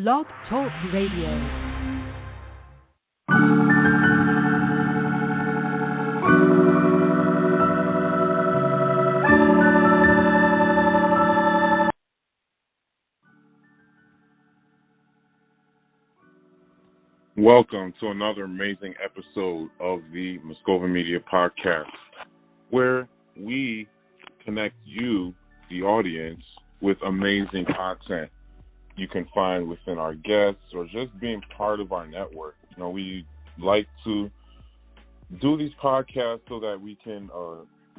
Blog Talk Radio. Welcome to another amazing episode of the Muscova Media Podcast, where we connect you, the audience, with amazing content you can find within our guests or just being part of our network. You know, we like to do these podcasts so that we can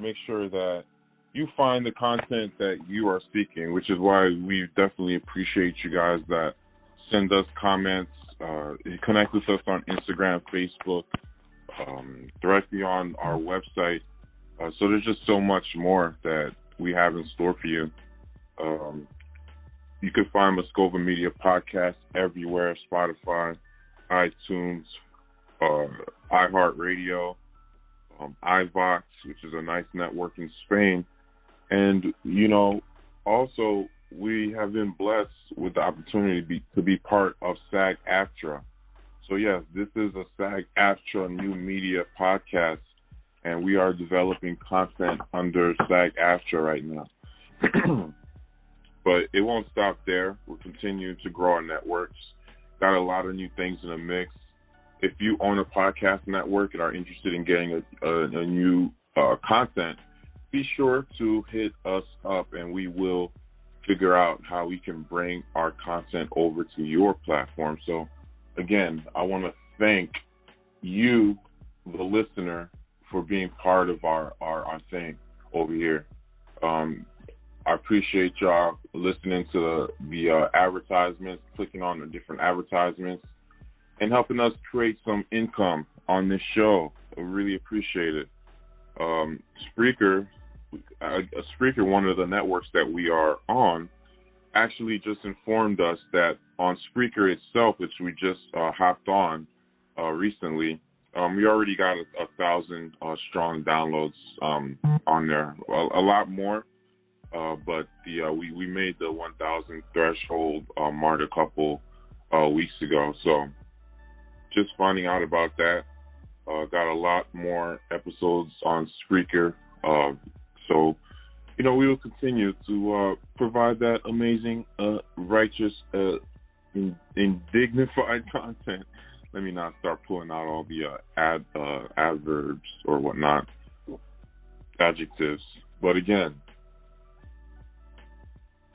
make sure that you find the content that you are seeking, which is why we definitely appreciate you guys that send us comments. You connect with us on Instagram, Facebook, directly on our website. So there's just so much more that we have in store for you. You can find Muscova Media Podcast everywhere: Spotify, iTunes, iHeartRadio, iVox, which is a nice network in Spain. And, you know, also we have been blessed with the opportunity to be part of SAG-AFTRA. So, yes, this is a SAG-AFTRA new media podcast, and we are developing content under SAG-AFTRA right now. But it won't stop there. We'll continue to grow our networks. Got a lot of new things in the mix. If you own a podcast network and are interested in getting a new content, be sure to hit us up, and we will figure out how we can bring our content over to your platform. So, again, I want to thank you, the listener, for being part of our thing over here. I appreciate y'all listening to the advertisements, clicking on the different advertisements, and helping us create some income on this show. I really appreciate it. Spreaker, one of the networks that we are on, actually just informed us that on Spreaker itself, which we just hopped on recently, we already got 1,000 strong downloads on there. A lot more, but we made the 1,000 threshold mark a couple weeks ago. So just finding out about that. Got a lot more episodes on Spreaker. So, you know, we will continue to provide that amazing, righteous, dignified content. Let me not start pulling out all the adverbs or whatnot, adjectives. But again,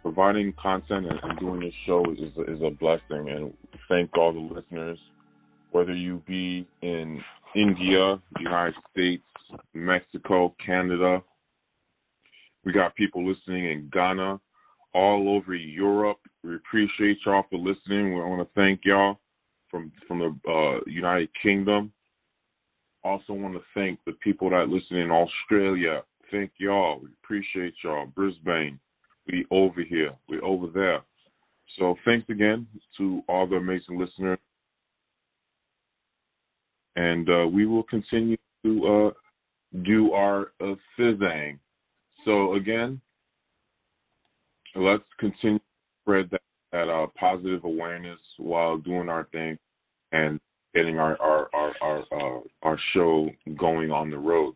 providing content and doing this show is a blessing. And thank all the listeners, whether you be in India, United States, Mexico, Canada. We got people listening in Ghana, all over Europe. We appreciate y'all for listening. We want to thank y'all from the United Kingdom. Also want to thank the people that listen in Australia. Thank y'all. We appreciate y'all. Brisbane, we over here. We over there. So thanks again to all the amazing listeners. And we will continue to do our fizzing. So again, let's continue to spread that positive awareness while doing our thing and getting our show going on the road.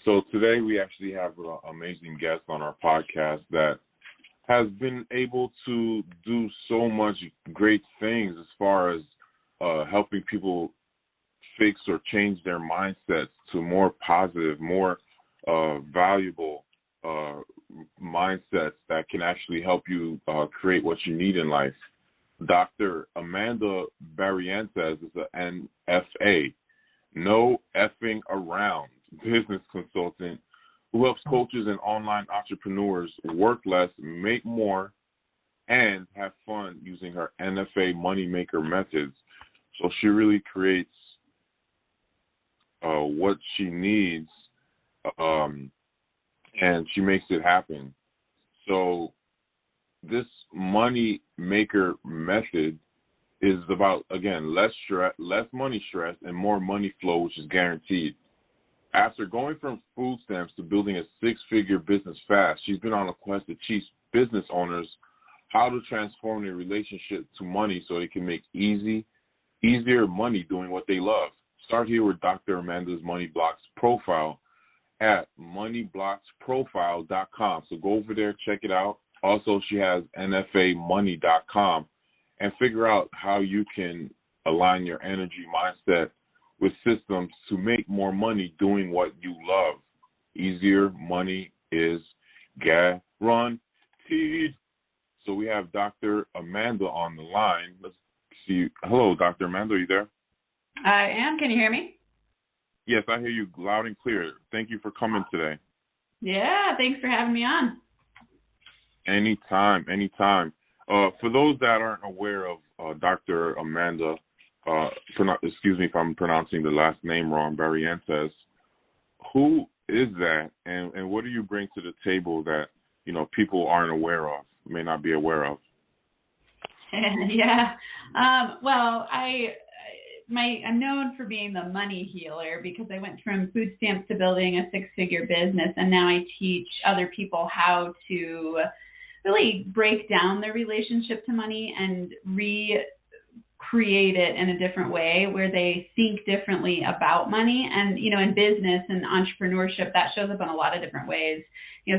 So today we actually have an amazing guest on our podcast that has been able to do so much great things as far as helping people fix or change their mindsets to more positive, more valuable mindsets that can actually help you create what you need in life. Dr. Amanda Barrientos is an NFA, no effing around, business consultant who helps coaches and online entrepreneurs work less, make more, and have fun using her NFA moneymaker methods. So she really creates what she needs, and she makes it happen. So this money maker method is about, again, less money stress and more money flow, which is guaranteed. After going from food stamps to building a six-figure business fast, she's been on a quest to teach business owners how to transform their relationship to money so they can make easier money doing what they love. Start here with Dr. Amanda's Money Blocks profile at moneyblocksprofile.com. So go over there, check it out. Also, she has NFAmoney.com, and figure out how you can align your energy mindset with systems to make more money doing what you love. Easier money is guaranteed. So we have Dr. Amanda on the line. Let's see. Hello, Dr. Amanda, are you there? I am. Can you hear me? Yes, I hear you loud and clear. Thank you for coming today. Yeah, thanks for having me on. Anytime. For those that aren't aware of Dr. Amanda, excuse me if I'm pronouncing the last name wrong, Barrientos, who is that, and what do you bring to the table that, people aren't aware of, may not be aware of? Yeah. Well, I'm known for being the money healer because I went from food stamps to building a six-figure business, and now I teach other people how to really break down their relationship to money and recreate it in a different way where they think differently about money. And, in business and entrepreneurship, that shows up in a lot of different ways.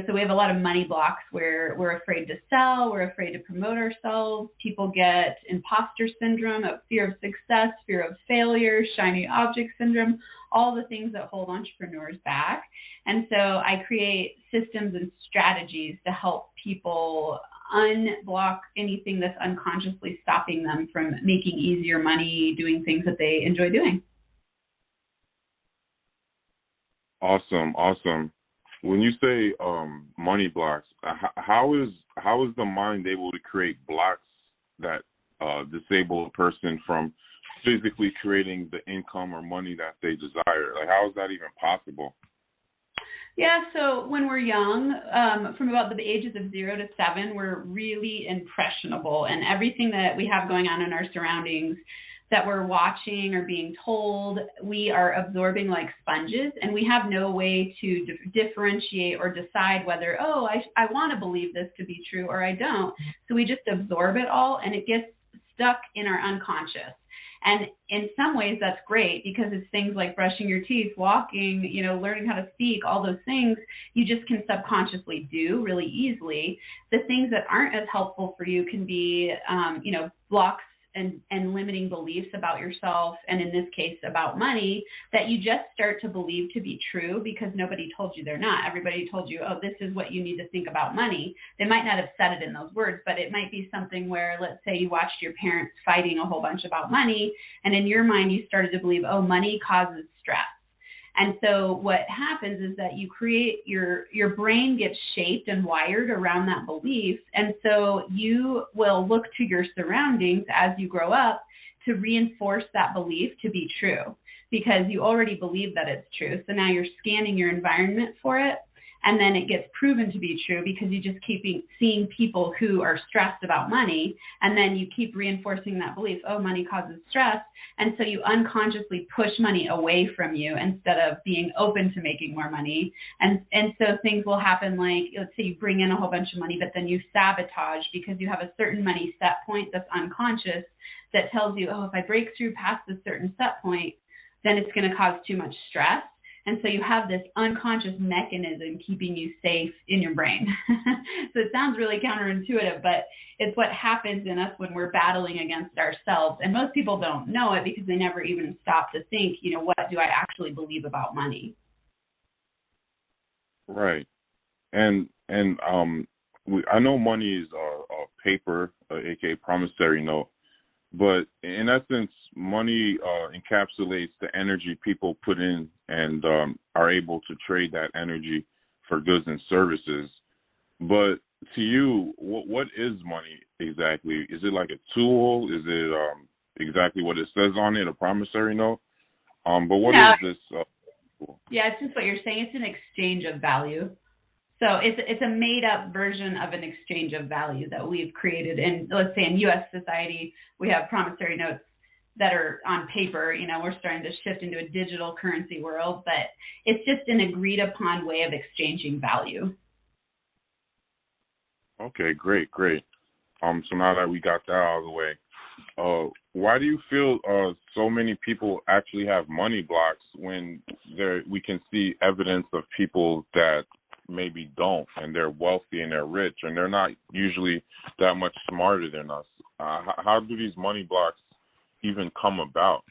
So we have a lot of money blocks where we're afraid to sell, we're afraid to promote ourselves. People get imposter syndrome, fear of success, fear of failure, shiny object syndrome, all the things that hold entrepreneurs back. And so I create systems and strategies to help people unblock anything that's unconsciously stopping them from making easier money, doing things that they enjoy doing. Awesome. When you say money blocks, how is the mind able to create blocks that disable a person from physically creating the income or money that they desire? Like, how is that even possible? Yeah, so when we're young, from about the ages of 0 to 7, we're really impressionable, and everything that we have going on in our surroundings that we're watching or being told, we are absorbing like sponges, and we have no way to differentiate or decide whether, I want to believe this to be true or I don't. So we just absorb it all, and it gets stuck in our unconscious. And in some ways that's great because it's things like brushing your teeth, walking, learning how to speak, all those things you just can subconsciously do really easily. The things that aren't as helpful for you can be, blocks and limiting beliefs about yourself, and in this case about money, that you just start to believe to be true because nobody told you they're not. Everybody told you, this is what you need to think about money. They might not have said it in those words, but it might be something where, let's say you watched your parents fighting a whole bunch about money, and in your mind you started to believe, money causes stress. And so what happens is that you create your brain gets shaped and wired around that belief. And so you will look to your surroundings as you grow up to reinforce that belief to be true because you already believe that it's true. So now you're scanning your environment for it. And then it gets proven to be true because you just keep seeing people who are stressed about money. And then you keep reinforcing that belief, money causes stress. And so you unconsciously push money away from you instead of being open to making more money. And so things will happen like, let's say you bring in a whole bunch of money, but then you sabotage because you have a certain money set point that's unconscious that tells you, if I break through past a certain set point, then it's going to cause too much stress. And so you have this unconscious mechanism keeping you safe in your brain. So it sounds really counterintuitive, but it's what happens in us when we're battling against ourselves. And most people don't know it because they never even stop to think, what do I actually believe about money? Right. And I know money is a paper, aka promissory note. But in essence, money encapsulates the energy people put in and are able to trade that energy for goods and services. But to you, what is money exactly? Is it like a tool? Is it exactly what it says on it, a promissory note? But what is this? Yeah, it's just what you're saying. It's an exchange of value. So it's a made-up version of an exchange of value that we've created. And let's say in U.S. society, we have promissory notes that are on paper. We're starting to shift into a digital currency world, but it's just an agreed-upon way of exchanging value. Okay, great. So now that we got that out of the way, why do you feel so many people actually have money blocks when we can see evidence of people that maybe don't, and they're wealthy and they're rich, and they're not usually that much smarter than us? How do these money blocks even come about?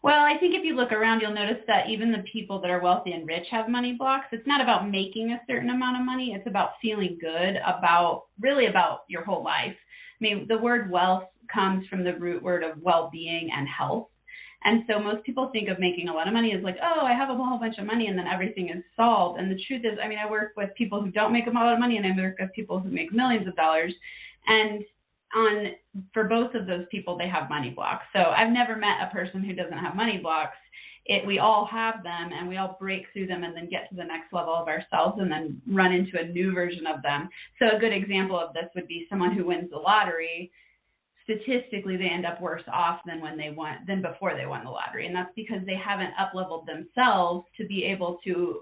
Well, I think if you look around, you'll notice that even the people that are wealthy and rich have money blocks. It's not about making a certain amount of money. It's about feeling good about your whole life. I mean, the word wealth comes from the root word of well-being and health. And so most people think of making a lot of money as like, oh, I have a whole bunch of money and then everything is solved. And the truth is, I mean, I work with people who don't make a lot of money, and I work with people who make millions of dollars. And for both of those people, they have money blocks. So I've never met a person who doesn't have money blocks. We all have them, and we all break through them and then get to the next level of ourselves and then run into a new version of them. So a good example of this would be someone who wins the lottery. Statistically, they end up worse off than before they won the lottery. And that's because they haven't up-leveled themselves to be able to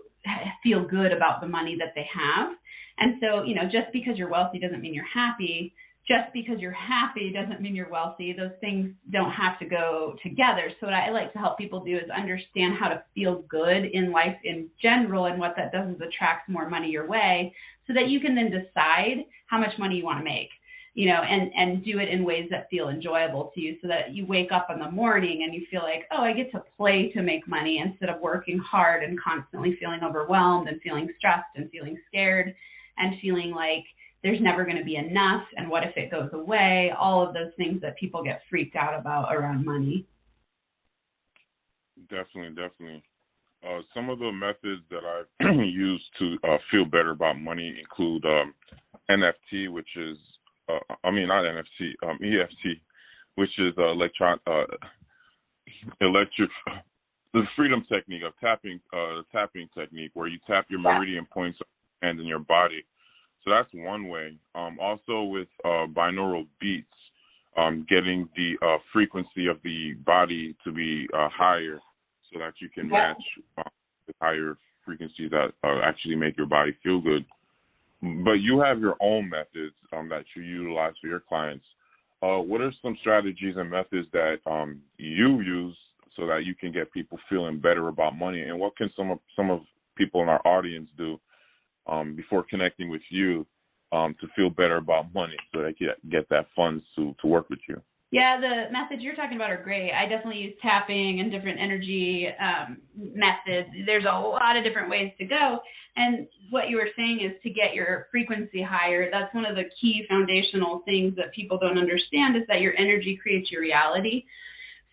feel good about the money that they have. And so, just because you're wealthy doesn't mean you're happy. Just because you're happy doesn't mean you're wealthy. Those things don't have to go together. So what I like to help people do is understand how to feel good in life in general, and what that does is attracts more money your way, so that you can then decide how much money you want to make, and do it in ways that feel enjoyable to you, so that you wake up in the morning and you feel like, oh, I get to play to make money instead of working hard and constantly feeling overwhelmed and feeling stressed and feeling scared and feeling like there's never going to be enough, and what if it goes away, all of those things that people get freaked out about around money. Definitely. Some of the methods that I've used to feel better about money include NFT, which is, not NFC, EFT, which is the freedom technique of tapping technique, where you tap your meridian points and in your body. So that's one way. Also with binaural beats, getting the frequency of the body to be higher, so that you can match the higher frequencies that actually make your body feel good. But you have your own methods that you utilize for your clients. What are some strategies and methods that you use so that you can get people feeling better about money? And what can some of people in our audience do before connecting with you to feel better about money, so they can get that funds to work with you? Yeah, the methods you're talking about are great. I definitely use tapping and different energy methods. There's a lot of different ways to go. And what you were saying is to get your frequency higher. That's one of the key foundational things that people don't understand, is that your energy creates your reality.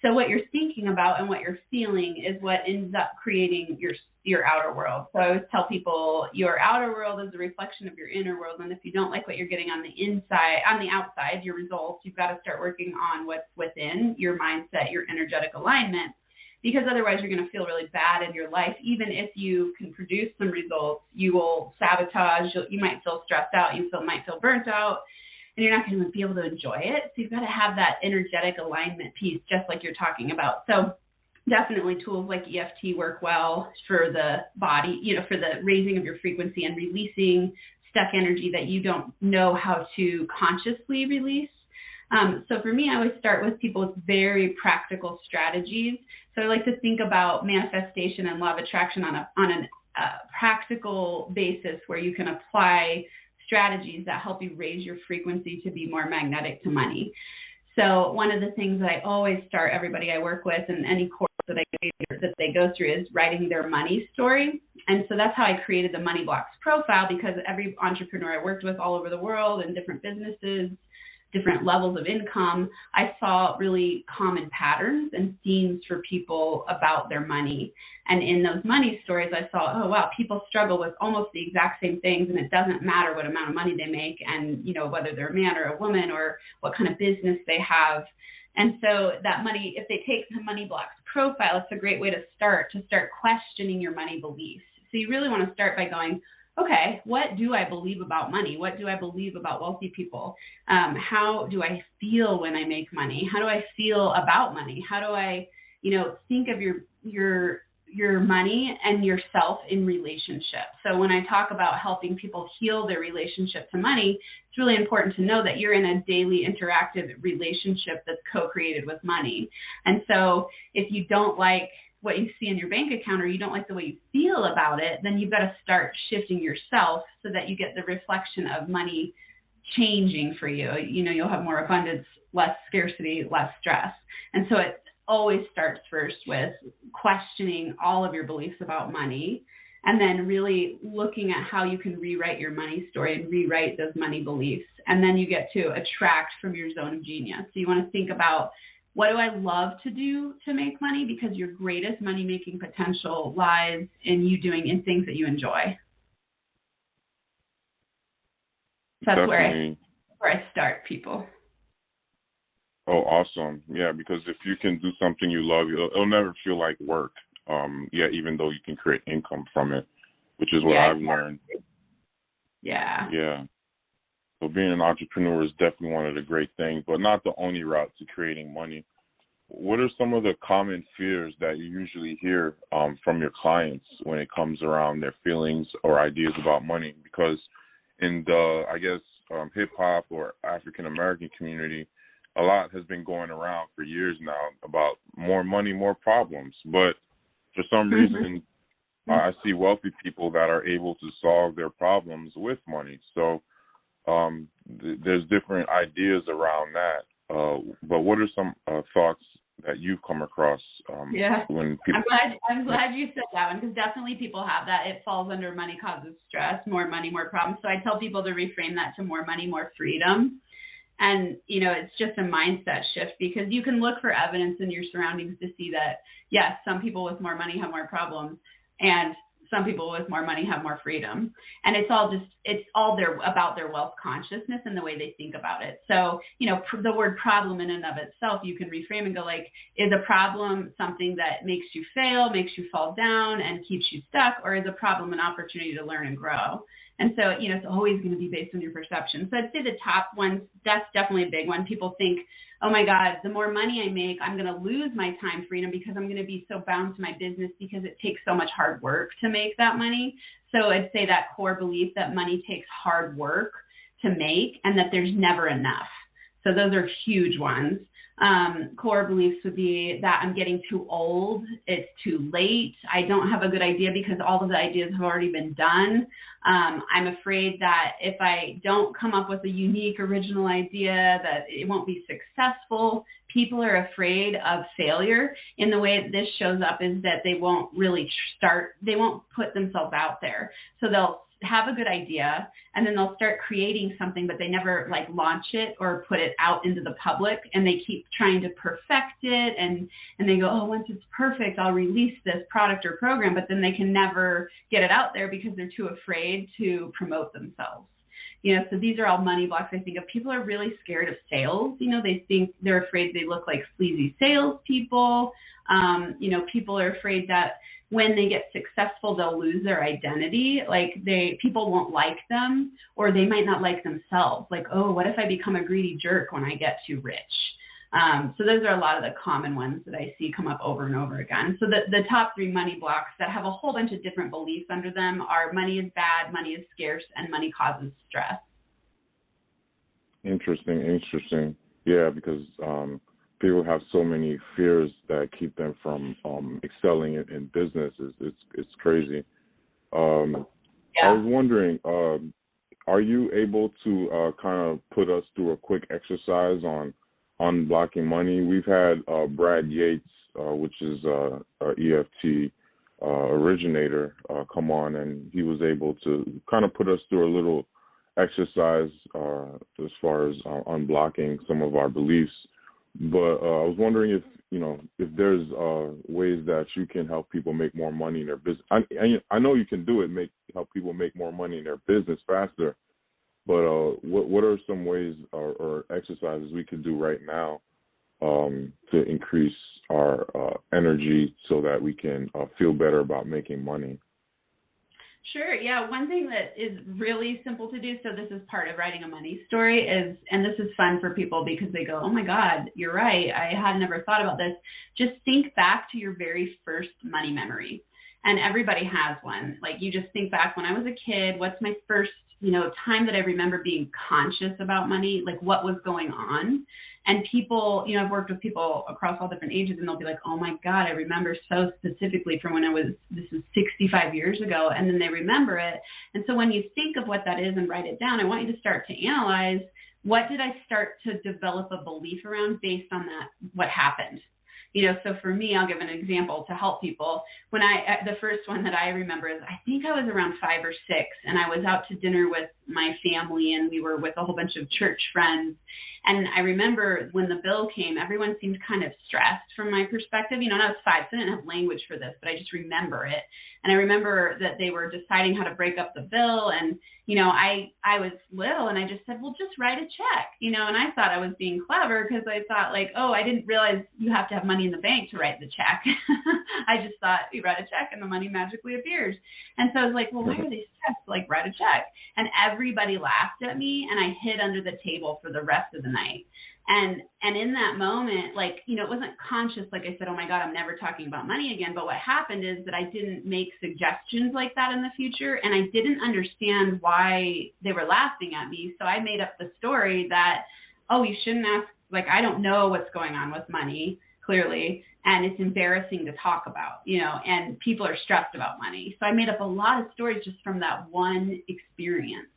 So what you're thinking about and what you're feeling is what ends up creating your outer world. So I always tell people your outer world is a reflection of your inner world. And if you don't like what you're getting on the outside, your results, you've got to start working on what's within your mindset, your energetic alignment, because otherwise you're going to feel really bad in your life. Even if you can produce some results, you will sabotage. You might feel stressed out. You might feel burnt out. And you're not going to be able to enjoy it. So you've got to have that energetic alignment piece, just like you're talking about. So definitely tools like EFT work well for the body, for the raising of your frequency and releasing stuck energy that you don't know how to consciously release. So for me, I always start with people with very practical strategies. So I like to think about manifestation and law of attraction on a practical basis, where you can apply strategies that help you raise your frequency to be more magnetic to money. So one of the things that I always start everybody I work with, and any course that they go through, is writing their money story. And so that's how I created the Money Blocks profile, because every entrepreneur I worked with all over the world in different businesses, different levels of income, I saw really common patterns and themes for people about their money. And in those money stories, I saw, oh, wow, people struggle with almost the exact same things, and it doesn't matter what amount of money they make, and, whether they're a man or a woman or what kind of business they have. And so that money, if they take the Money Blocks profile, it's a great way to start questioning your money beliefs. So you really want to start by going, okay, what do I believe about money? What do I believe about wealthy people? How do I feel when I make money? How do I feel about money? How do I, think of your your money and yourself in relationship. So when I talk about helping people heal their relationship to money, it's really important to know that you're in a daily interactive relationship that's co-created with money. And so if you don't like what you see in your bank account, or you don't like the way you feel about it, then you've got to start shifting yourself so that you get the reflection of money changing for you. You know, you'll have more abundance, less scarcity, less stress. And so it always starts first with questioning all of your beliefs about money, and then really looking at how you can rewrite your money story and rewrite those money beliefs. And then you get to attract from your zone of genius. So you want to think about, what do I love to do to make money? Because your greatest money-making potential lies in you doing in things that you enjoy. That's where I start people. Oh, awesome. Yeah, because if you can do something you love, it'll never feel like work. Even though you can create income from it, which is what I've learned. Yeah. Yeah. So being an entrepreneur is definitely one of the great things, but not the only route to creating money. What are some of the common fears that you usually hear from your clients when it comes around their feelings or ideas about money? Because in the, hip-hop or African-American community, a lot has been going around for years now about more money, more problems. But for some reason, I see wealthy people that are able to solve their problems with money. So there's different ideas around that. But what are some thoughts that you've come across when people... I'm glad you said that one, because definitely people have that. It falls under money causes stress, more money, more problems. So I tell people to reframe that to more money, more freedom. And, you know, it's just a mindset shift, because you can look for evidence in your surroundings to see that, yes, some people with more money have more problems, and some people with more money have more freedom. And it's all about their wealth consciousness and the way they think about it. So, you know, the word problem in and of itself, you can reframe and go like, is a problem something that makes you fail, makes you fall down and keeps you stuck? Or is a problem an opportunity to learn and grow? And so, you know, it's always going to be based on your perception. So I'd say the top ones, that's definitely a big one. People think, oh my God, the more money I make, I'm going to lose my time freedom because I'm going to be so bound to my business because it takes so much hard work to make that money. So I'd say that core belief that money takes hard work to make and that there's never enough. So those are huge ones. Core beliefs would be that I'm getting too old, it's too late, I don't have a good idea because all of the ideas have already been done. I'm afraid that if I don't come up with a unique original idea that it won't be successful. People are afraid of failure. In the way that this shows up is that they won't really they won't put themselves out there. So they'll have a good idea and then they'll start creating something, but they never like launch it or put it out into the public, and they keep trying to perfect it and they go, oh, once it's perfect, I'll release this product or program, but then they can never get it out there because they're too afraid to promote themselves. You know, so these are all money blocks. I think of people are really scared of sales. You know, they think they're afraid they look like sleazy salespeople. You know, people are afraid that when they get successful, they'll lose their identity. Like people won't like them, or they might not like themselves. Like, oh, what if I become a greedy jerk when I get too rich? So those are a lot of the common ones that I see come up over and over again. So the top three money blocks that have a whole bunch of different beliefs under them are money is bad, money is scarce, and money causes stress. Interesting. Yeah, because people have so many fears that keep them from excelling in business. It's crazy. I was wondering, are you able to kind of put us through a quick exercise on unblocking money? We've had Brad Yates, which is a EFT originator, come on, and he was able to kind of put us through a little exercise as far as unblocking some of our beliefs. But I was wondering if there's ways that you can help people make more money in their business. I know you can do it, help people make more money in their business faster. But what are some ways or exercises we can do right now to increase our energy so that we can feel better about making money? Sure. Yeah. One thing that is really simple to do, so this is part of writing a money story, is, and this is fun for people because they go, oh my God, you're right. I had never thought about this. Just think back to your very first money memory. And everybody has one. Like, you just think back, when I was a kid, what's my first, time that I remember being conscious about money? Like, what was going on? And people, I've worked with people across all different ages, and they'll be like, oh my God, I remember so specifically from when this was 65 years ago. And then they remember it. And so when you think of what that is and write it down, I want you to start to analyze, what did I start to develop a belief around based on that, what happened? So for me, I'll give an example to help people. When the first one that I remember is, I think I was around 5 or 6, and I was out to dinner with my family, and we were with a whole bunch of church friends. And I remember when the bill came, everyone seemed kind of stressed from my perspective. And I was 5, so I didn't have language for this, but I just remember it. And I remember that they were deciding how to break up the bill. And, I was little, and I just said, well, just write a check, and I thought I was being clever, because I thought, like, oh, I didn't realize you have to have money in the bank to write the check. I just thought you write a check and the money magically appears. And so I was like, well, why are they stressed? Like, write a check. And everybody laughed at me, and I hid under the table for the rest of the night. And in that moment, like, it wasn't conscious. Like I said, oh my God, I'm never talking about money again. But what happened is that I didn't make suggestions like that in the future. And I didn't understand why they were laughing at me. So I made up the story that, oh, you shouldn't ask, like, I don't know what's going on with money, clearly. And it's embarrassing to talk about, and people are stressed about money. So I made up a lot of stories just from that one experience.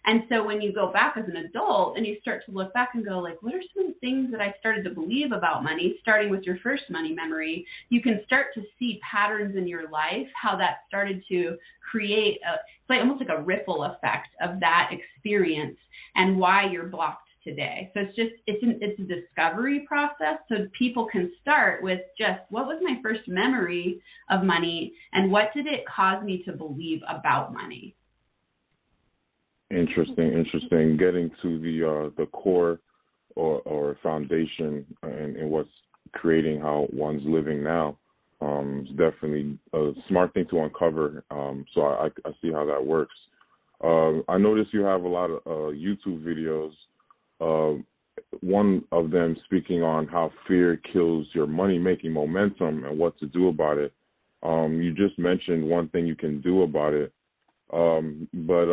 And so when you go back as an adult and you start to look back and go, like, what are some things that I started to believe about money, starting with your first money memory, you can start to see patterns in your life, how that started to create it's like almost like a ripple effect of that experience and why you're blocked today. So it's a discovery process. So people can start with just, what was my first memory of money, and what did it cause me to believe about money? Interesting. Getting to the core or foundation and what's creating how one's living now is definitely a smart thing to uncover. So I see how that works. I noticed you have a lot of YouTube videos. One of them speaking on how fear kills your money-making momentum and what to do about it. You just mentioned one thing you can do about it. But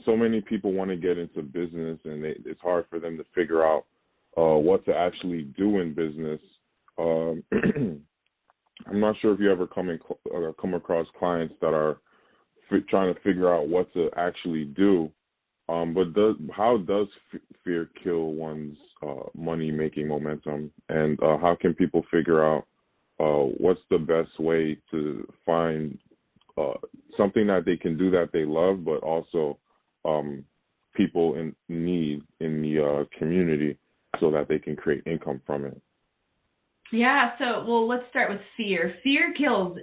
so many people want to get into business, and it's hard for them to figure out what to actually do in business. I'm not sure if you ever come across clients that are trying to figure out what to actually do. But how does fear kill one's money-making momentum, and how can people figure out what's the best way to find something that they can do that they love, but also people in need in the community so that they can create income from it? Yeah. So, well, let's start with fear. Fear kills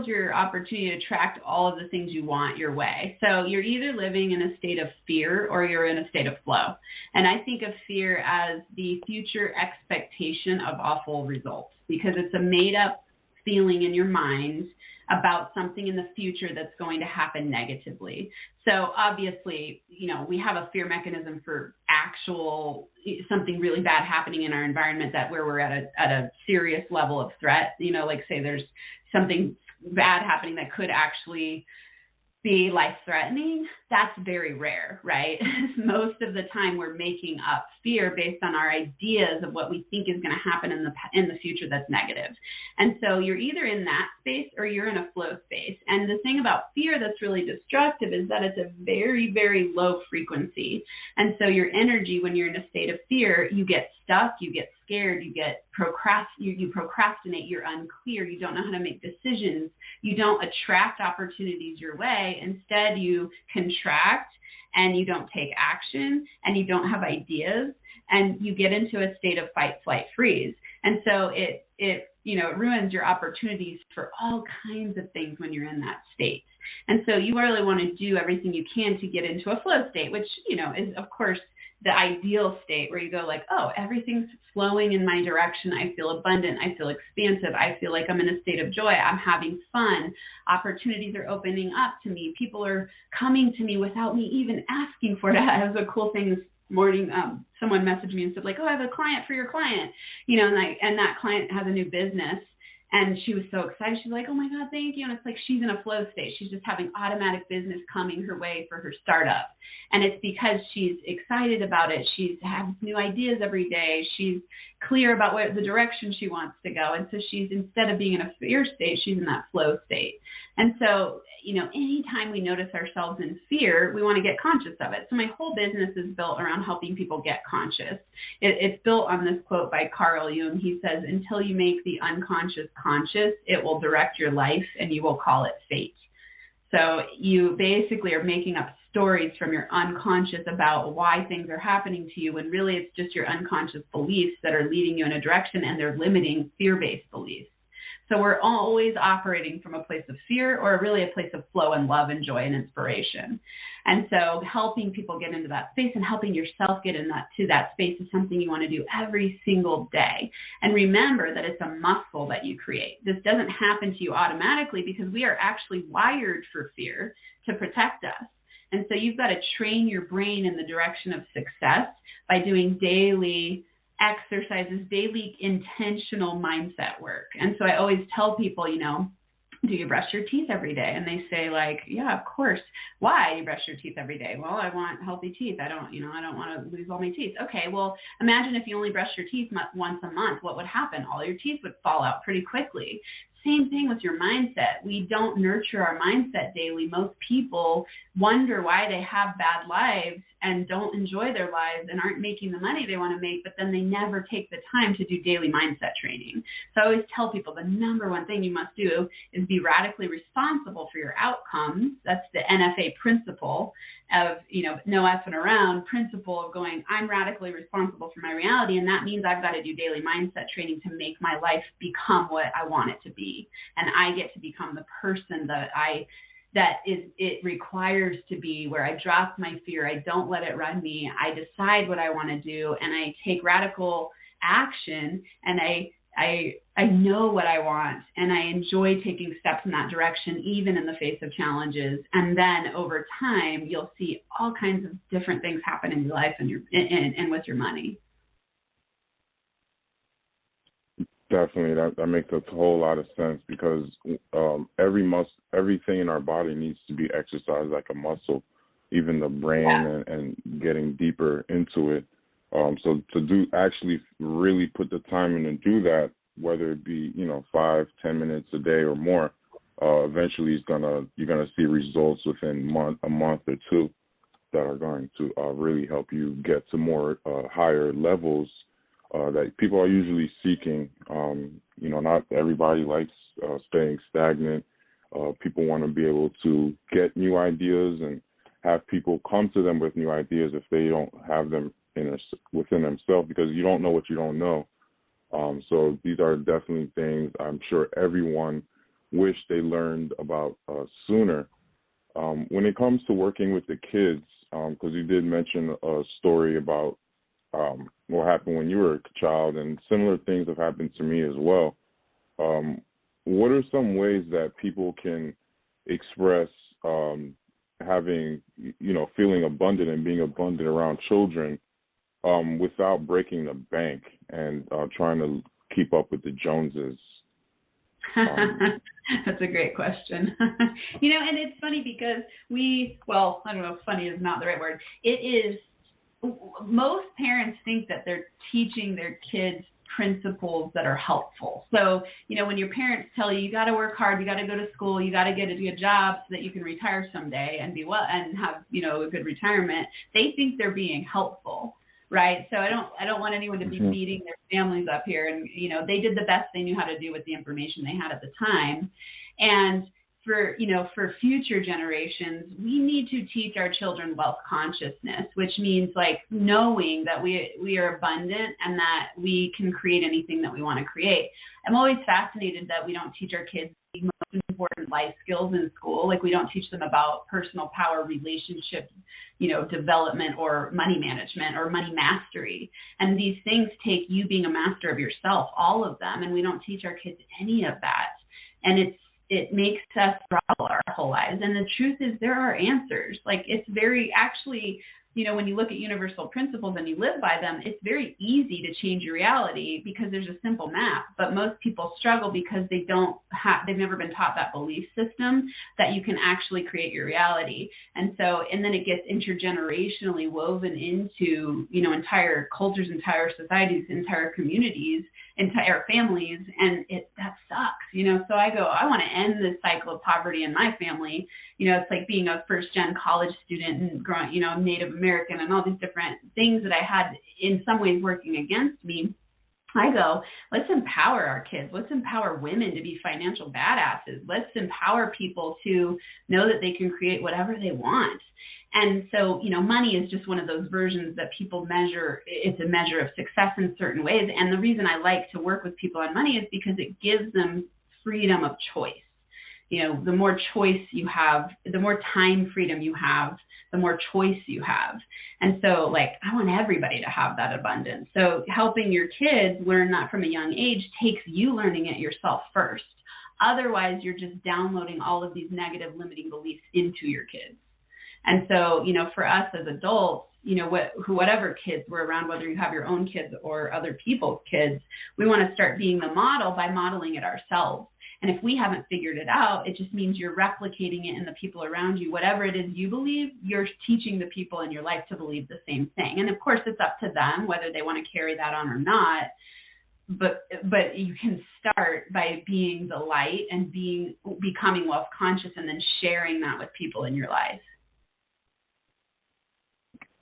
your opportunity to attract all of the things you want your way. So you're either living in a state of fear or you're in a state of flow. And I think of fear as the future expectation of awful results, because it's a made up feeling in your mind about something in the future that's going to happen negatively. So obviously, we have a fear mechanism for actual something really bad happening in our environment, that where we're at a serious level of threat, like say there's something bad happening that could actually be life-threatening. That's very rare, right? Most of the time we're making up fear based on our ideas of what we think is going to happen in the future that's negative. And so you're either in that space or you're in a flow space. And the thing about fear that's really destructive is that it's a very, very low frequency. And so your energy, when you're in a state of fear, you get stuck, you get scared, you procrastinate, you're unclear, you don't know how to make decisions, you don't attract opportunities your way. Instead, you contract and you don't take action and you don't have ideas, and you get into a state of fight, flight, freeze. And so it ruins your opportunities for all kinds of things when you're in that state. And so you really want to do everything you can to get into a flow state, which, is of course the ideal state where you go like, oh, everything's flowing in my direction. I feel abundant. I feel expansive. I feel like I'm in a state of joy. I'm having fun. Opportunities are opening up to me. People are coming to me without me even asking for it. That was a cool thing this morning. Someone messaged me and said like, oh, I have a client for your client, and that client has a new business. And she was so excited. She's like, oh, my God, thank you. And it's like she's in a flow state. She's just having automatic business coming her way for her startup. And it's because she's excited about it. She's has new ideas every day. She's clear about the direction she wants to go. And so she's, instead of being in a fear state, she's in that flow state. And so, anytime we notice ourselves in fear, we want to get conscious of it. So my whole business is built around helping people get conscious. It's built on this quote by Carl Jung. He says, until you make the unconscious conscious, it will direct your life and you will call it fate. So you basically are making up stories from your unconscious about why things are happening to you, when really it's just your unconscious beliefs that are leading you in a direction, and they're limiting fear-based beliefs. So we're always operating from a place of fear, or really a place of flow and love and joy and inspiration. And so helping people get into that space and helping yourself get to that space is something you want to do every single day. And remember that it's a muscle that you create. This doesn't happen to you automatically because we are actually wired for fear to protect us. And so you've got to train your brain in the direction of success by doing daily exercises, daily intentional mindset work. And so I always tell people, do you brush your teeth every day? And they say like, yeah, of course. Why do you brush your teeth every day? Well, I want healthy teeth. I don't want to lose all my teeth. Okay, well, imagine if you only brushed your teeth once a month, what would happen? All your teeth would fall out pretty quickly. Same thing with your mindset. We don't nurture our mindset daily. Most people wonder why they have bad lives and don't enjoy their lives and aren't making the money they want to make, but then they never take the time to do daily mindset training. So I always tell people the number one thing you must do is be radically responsible for your outcomes. That's the NFA principle of, no effing around principle of going, I'm radically responsible for my reality. And that means I've got to do daily mindset training to make my life become what I want it to be. And I get to become the person that it requires to be, where I drop my fear. I don't let it run me. I decide what I want to do, and I take radical action, and I know what I want, and I enjoy taking steps in that direction, even in the face of challenges. And then over time, you'll see all kinds of different things happen in your life and with your money. Definitely, that makes a whole lot of sense, because everything in our body needs to be exercised like a muscle, even the brain, and getting deeper into it. So to actually really put the time in and do that, whether it be 5-10 minutes a day or more, eventually you're gonna see results within a month or two that are going to really help you get to more higher levels that people are usually seeking. Not everybody likes staying stagnant. People want to be able to get new ideas and have people come to them with new ideas if they don't have them within themselves, because you don't know what you don't know. So these are definitely things I'm sure everyone wish they learned about sooner. When it comes to working with the kids, because you did mention a story about what happened when you were a child, and similar things have happened to me as well. What are some ways that people can express having, feeling abundant and being abundant around children without breaking the bank and trying to keep up with the Joneses? That's a great question. And it's funny because I don't know if funny is not the right word. It is. Most parents think that they're teaching their kids principles that are helpful. So, when your parents tell you, you got to work hard, you got to go to school, you got to get a good job so that you can retire someday and be well and have, a good retirement, they think they're being helpful. Right. So I don't want anyone to be beating their families up here. And, they did the best they knew how to do with the information they had at the time. And for future generations, we need to teach our children wealth consciousness, which means like knowing that we are abundant and that we can create anything that we want to create. I'm always fascinated that we don't teach our kids emotions important life skills in school. Like we don't teach them about personal power, relationship, development or money management or money mastery. And these things take you being a master of yourself, all of them. And we don't teach our kids any of that. And it makes us struggle our whole lives. And the truth is there are answers. Like it's very actually, when you look at universal principles and you live by them, it's very easy to change your reality because there's a simple map. But most people struggle because they've never been taught that belief system that you can actually create your reality. And then it gets intergenerationally woven into, entire cultures, entire societies, entire communities, entire families. And that sucks, So I go, I want to end this cycle of poverty in my family. It's like being a first-gen college student and growing, Native American and all these different things that I had in some ways working against me. I go, let's empower our kids. Let's empower women to be financial badasses. Let's empower people to know that they can create whatever they want. And so, money is just one of those versions that people measure. It's a measure of success in certain ways. And the reason I like to work with people on money is because it gives them freedom of choice. The more choice you have, the more time freedom you have, the more choice you have. And so I want everybody to have that abundance. So helping your kids learn that from a young age takes you learning it yourself first. Otherwise, you're just downloading all of these negative limiting beliefs into your kids. And so, for us as adults, whatever kids we're around, whether you have your own kids or other people's kids, we want to start being the model by modeling it ourselves. And if we haven't figured it out, it just means you're replicating it in the people around you. Whatever it is you believe, you're teaching the people in your life to believe the same thing. And of course, it's up to them whether they want to carry that on or not. But you can start by being the light and becoming wealth conscious and then sharing that with people in your life.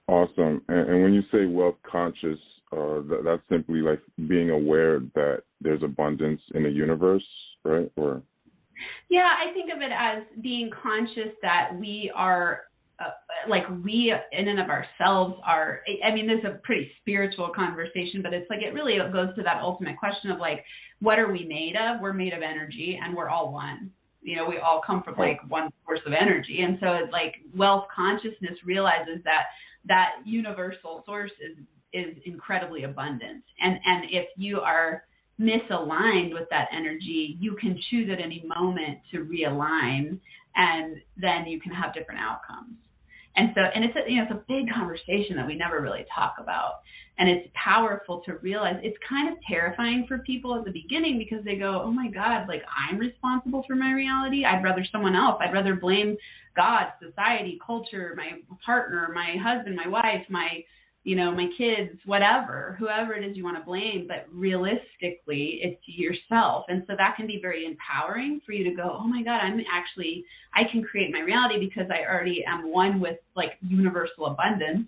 Awesome. And when you say wealth conscious, that's simply like being aware that there's abundance in the universe, right? Or yeah, I think of it as being conscious that we are we in and of ourselves are, there's a pretty spiritual conversation, but it's it really goes to that ultimate question of what are we made of? We're made of energy and we're all one. We all come from one source of energy. And so it's wealth consciousness realizes that universal source is incredibly abundant. And if you are misaligned with that energy, you can choose at any moment to realign, and then you can have different outcomes. And it's a big conversation that we never really talk about. And it's powerful to realize. It's kind of terrifying for people at the beginning because they go, oh my God, I'm responsible for my reality. I'd rather someone else. I'd rather blame God, society, culture, my partner, my husband, my wife, my kids, whoever it is you want to blame. But realistically, it's yourself. And so that can be very empowering for you to go, oh my God, I can create my reality because I already am one with universal abundance.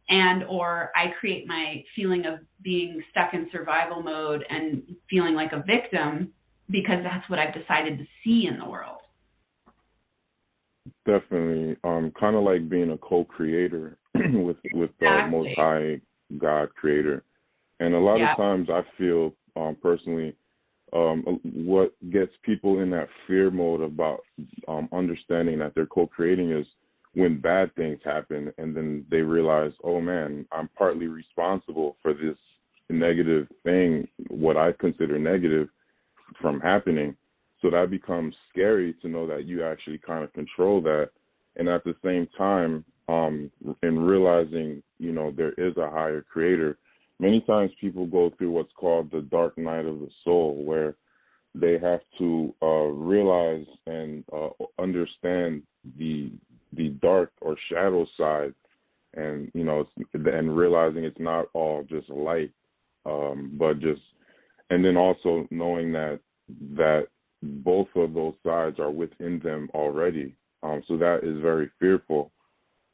And or I create my feeling of being stuck in survival mode and feeling like a victim because that's what I've decided to see in the world. Definitely. Kind of like being a co-creator with the Most High God creator. And a lot of times I feel personally what gets people in that fear mode about understanding that they're co-creating is when bad things happen and then they realize, oh man, I'm partly responsible for this negative thing, what I consider negative, from happening. So that becomes scary to know that you actually kind of control that. And at the same time, in realizing, there is a higher creator, many times people go through what's called the dark night of the soul, where they have to realize and understand the dark or shadow side, and and realizing it's not all just light, and then also knowing that both of those sides are within them already. So that is very fearful.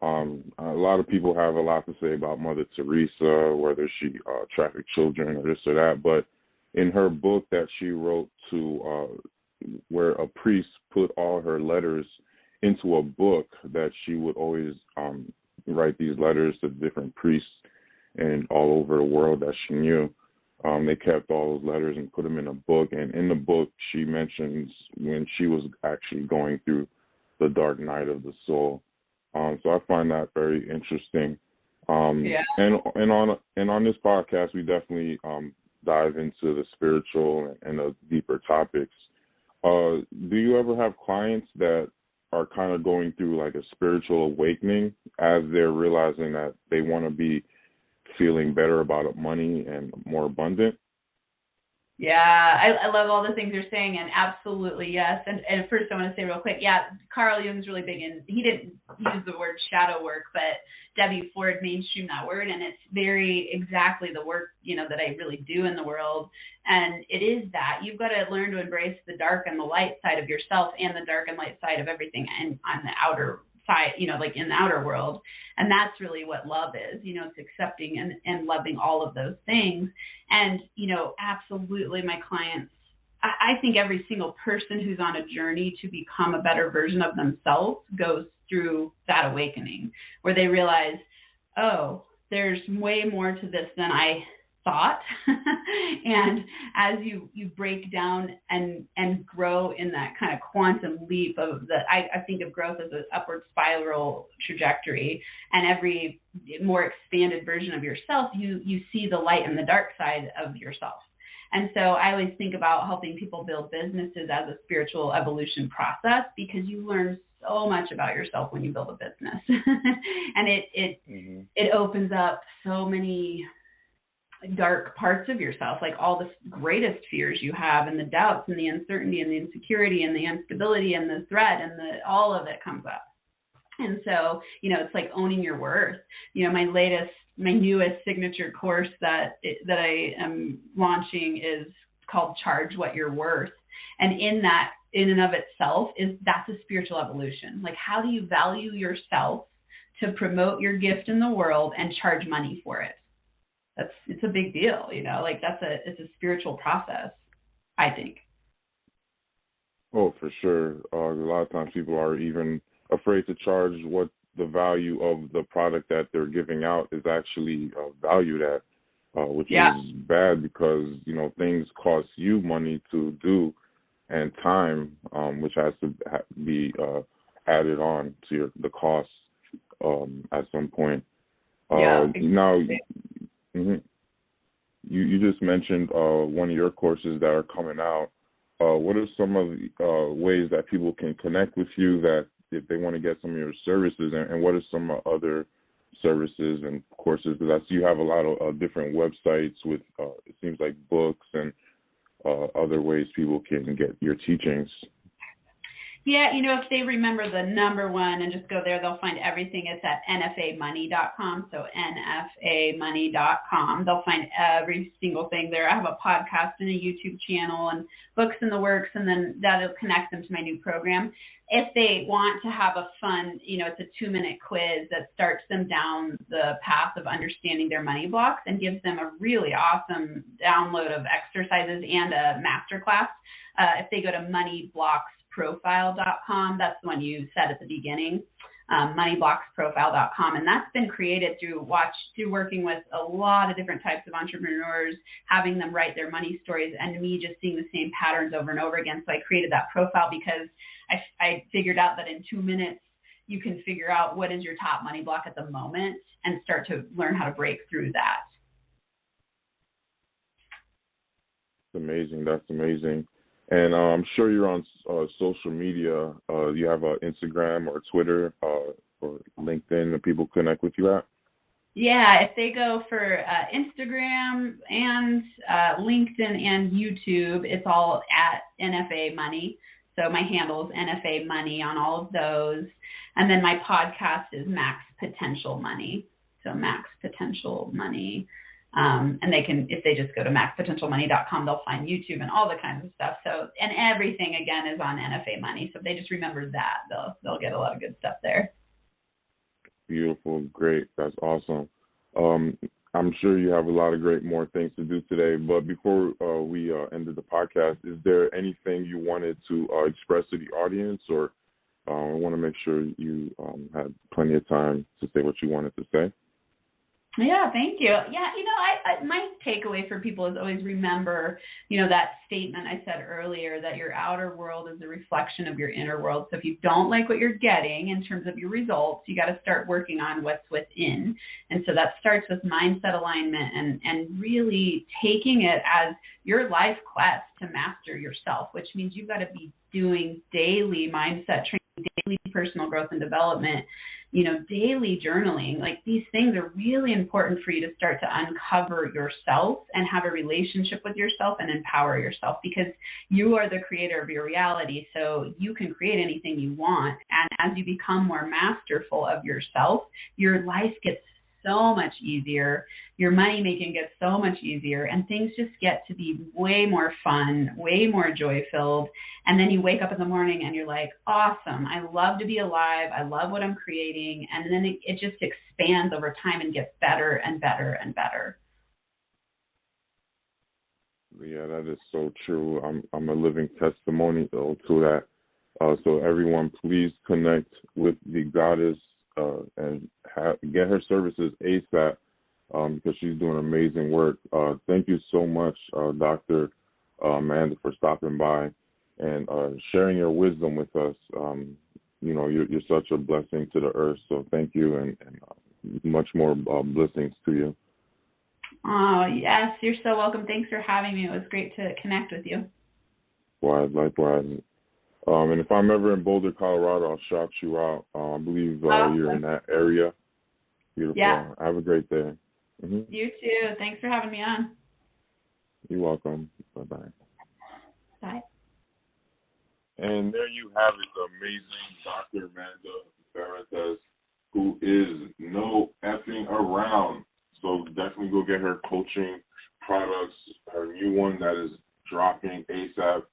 A lot of people have a lot to say about Mother Teresa, whether she trafficked children or this or that, but in her book that she wrote where a priest put all her letters into a book, that she would always write these letters to different priests and all over the world that she knew. They kept all those letters and put them in a book. And in the book, she mentions when she was actually going through the dark night of the soul. So I find that very interesting. And on this podcast, we definitely dive into the spiritual and the deeper topics. Do you ever have clients that are kind of going through like a spiritual awakening as they're realizing that they want to be feeling better about money and more abundant? Yeah, I love all the things you're saying, and absolutely, yes. And first I want to say real quick, yeah, Carl Jung's really big in, he didn't use the word shadow work, but Debbie Ford mainstreamed that word, and it's very exactly the work, that I really do in the world. And it is that. You've got to learn to embrace the dark and the light side of yourself and the dark and light side of everything and on the outer side, like in the outer world. And that's really what love is, it's accepting and loving all of those things. And, absolutely my clients, I think every single person who's on a journey to become a better version of themselves goes through that awakening where they realize, oh, there's way more to this than I thought. And as you break down and grow in that kind of quantum leap of I think of growth as an upward spiral trajectory, and every more expanded version of yourself, you see the light and the dark side of yourself. And so I always think about helping people build businesses as a spiritual evolution process, because you learn so much about yourself when you build a business. And it opens up so many dark parts of yourself, like all the greatest fears you have, and the doubts and the uncertainty and the insecurity and the instability and the threat and all of it comes up. And so, it's like owning your worth. My newest signature course that I am launching is called Charge What You're Worth. And in that, in and of itself, that's a spiritual evolution. Like, how do you value yourself to promote your gift in the world and charge money for it? It's a big deal, it's a spiritual process, I think. Oh, for sure. A lot of times people are even afraid to charge what the value of the product that they're giving out is actually valued at, which is bad, because, things cost you money to do and time, which has to be added on to the cost at some point. Now, you just mentioned one of your courses that are coming out. What are some of the ways that people can connect with you, that if they want to get some of your services, and what are some other services and courses? Because I see you have a lot of different websites with, it seems like books and other ways people can get your teachings. Yeah, if they remember the number one and just go there, they'll find everything. It's at NFAmoney.com. So NFAmoney.com. They'll find every single thing there. I have a podcast and a YouTube channel and books in the works, and then that'll connect them to my new program. If they want to have a fun, it's a 2-minute quiz that starts them down the path of understanding their money blocks and gives them a really awesome download of exercises and a masterclass. If they go to moneyblocksprofile.com, that's the one you said at the beginning, moneyblocksprofile.com. And that's been created through working with a lot of different types of entrepreneurs, having them write their money stories, and me just seeing the same patterns over and over again. So I created that profile because I figured out that in 2 minutes, you can figure out what is your top money block at the moment and start to learn how to break through that. Amazing. That's amazing. And I'm sure you're on social media. You have Instagram or Twitter or LinkedIn that people connect with you at? Yeah, if they go for Instagram and LinkedIn and YouTube, it's all at NFA Money. So my handle is NFA Money on all of those. And then my podcast is Max Potential Money. So Max Potential Money. And they can, if they just go to maxpotentialmoney.com, they'll find YouTube and all the kinds of stuff. So, and everything again is on NFA Money. So if they just remember that, they'll get a lot of good stuff there. Beautiful. Great. That's awesome. I'm sure you have a lot of more things to do today, but before we ended the podcast, is there anything you wanted to express to the audience, or I want to make sure you had plenty of time to say what you wanted to say? Yeah, thank you. Yeah, my takeaway for people is always remember, that statement I said earlier that your outer world is a reflection of your inner world. So if you don't like what you're getting in terms of your results, you got to start working on what's within. And so that starts with mindset alignment and really taking it as your life quest to master yourself, which means you've got to be doing daily mindset training, daily personal growth and development, daily journaling. Like, these things are really important for you to start to uncover yourself and have a relationship with yourself and empower yourself, because you are the creator of your reality. So you can create anything you want. And as you become more masterful of yourself, your life gets so much easier. Your money making gets so much easier, and things just get to be way more fun, way more joy filled. And then you wake up in the morning and you're like, awesome. I love to be alive. I love what I'm creating. And then it just expands over time and gets better and better and better. Yeah, that is so true. I'm a living testimony to that. So everyone, please connect with the goddess and get her services ASAP because she's doing amazing work. Thank you so much, Dr. Amanda, for stopping by and sharing your wisdom with us. You're such a blessing to the earth. So thank you, and much more blessings to you. Oh, yes, you're so welcome. Thanks for having me. It was great to connect with you. Likewise. And if I'm ever in Boulder, Colorado, I'll shout you out. I believe you're in that area. Beautiful. Yeah. Have a great day. Mm-hmm. You too. Thanks for having me on. You're welcome. Bye-bye. Bye. And there you have it, the amazing Dr. Amanda Ferrantes, who is no effing around. So definitely go get her coaching products, her new one that is dropping ASAP.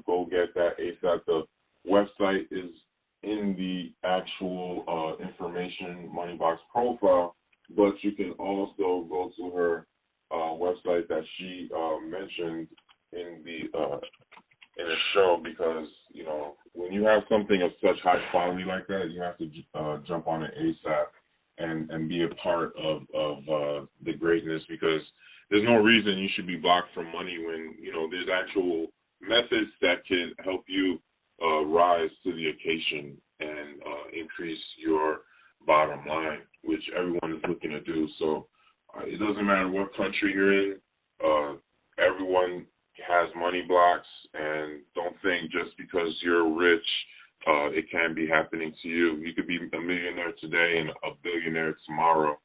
Go get that ASAP. The website is in the actual information Moneybox profile, but you can also go to her website that she mentioned in the show, because when you have something of such high quality like that, you have to jump on it ASAP and be a part of the greatness, because there's no reason you should be blocked from money when, there's actual methods that can help you rise to the occasion and increase your bottom line, which everyone is looking to do. So it doesn't matter what country you're in. Everyone has money blocks, and don't think just because you're rich, it can be happening to you. You could be a millionaire today and a billionaire tomorrow.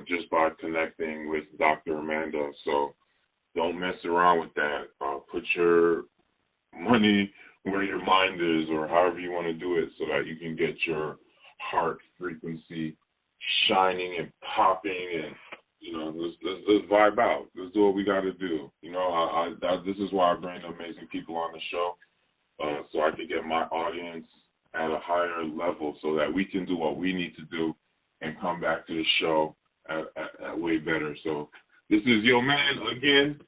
Just by connecting with Dr. Amanda. So don't mess around with that. Put your money where your mind is, or however you want to do it, so that you can get your heart frequency shining and popping, and let's vibe out. Let's do what we got to do. This is why I bring amazing people on the show, so I can get my audience at a higher level, so that we can do what we need to do and come back to the show at way better. So this is your man again,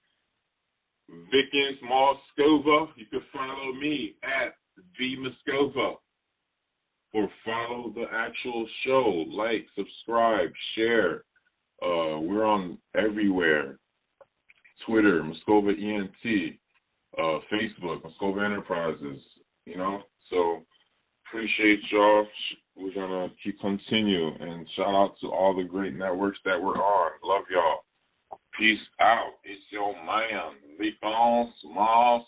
Vickens Moskova. You can follow me at VMoskova, or follow the actual show. Like, subscribe, share. We're on everywhere. Twitter, Moskova ENT, Facebook, Moskova Enterprises. So appreciate y'all. We're going to continue, and shout out to all the great networks that we're on. Love y'all. Peace out. It's your man, Vickens Moskova.